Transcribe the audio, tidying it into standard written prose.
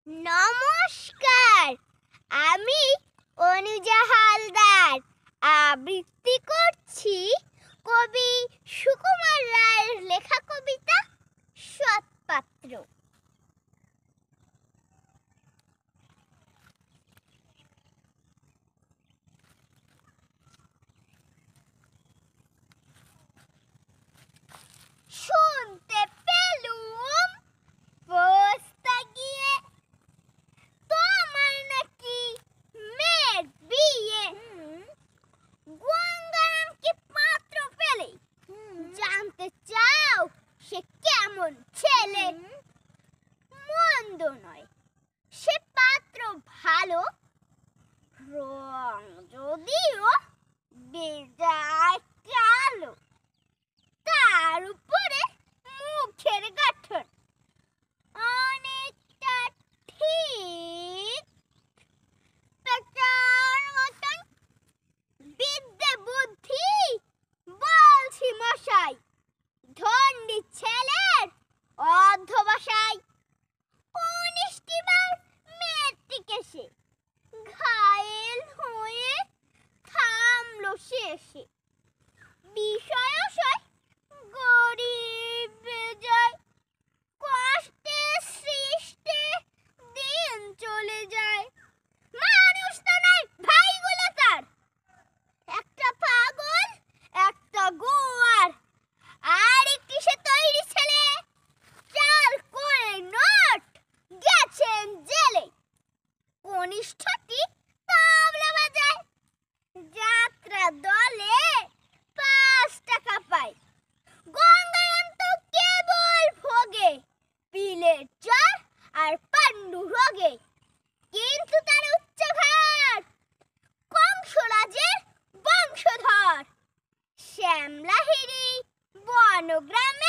নমস্কার, আমি অনুজা হালদার আবৃত্তি করছি কবি সুকুমার রায়ের লেখা কবিতা সৎপাত্র। শুনতে পেলুম পোস্তা গিয়ে তোমার নাকি মেয়ের বিয়ে। গঙ্গারাম কি পাত্র পেলে জানতে চাও সে কেমন ছেলে? মন্দ নয় সে পাত্র ভালো, রং যদিও বেজায় কালো। তার উপরে মুখের গঠন অনেকটা ঠিক পেঁচার মতন। বিদ্যে বুদ্ধি বলছি মশাই, ধন্ডি ছেলের অধ্যবসায়। 19টি বার মেট্রিক এসে ঘায়েল হয়ে থামলো শেষে। বিষয়াশয় গরিব বেজায়, কষ্টে সৃষ্টে দিন চলে যায়। মানুষ তো নাই ভাইগুলো তার, একটা পাগল একটা গোয়ার। আর একটি সে তৈরি ছেলে, চাল করে নোট গেছেন জেলে। কনিষ্ঠটি তবলা বাজায়, যাত্রা দলে 5 টাকা পায়। গঙ্গারাম তো কেবল ভোগে পিলের জ্বর আর পান্ডু রোগে। কিন্তু তার উচ্চাভার কংসরাজের বংশধর। শ্যামলাহিড়ি বনগ্রামে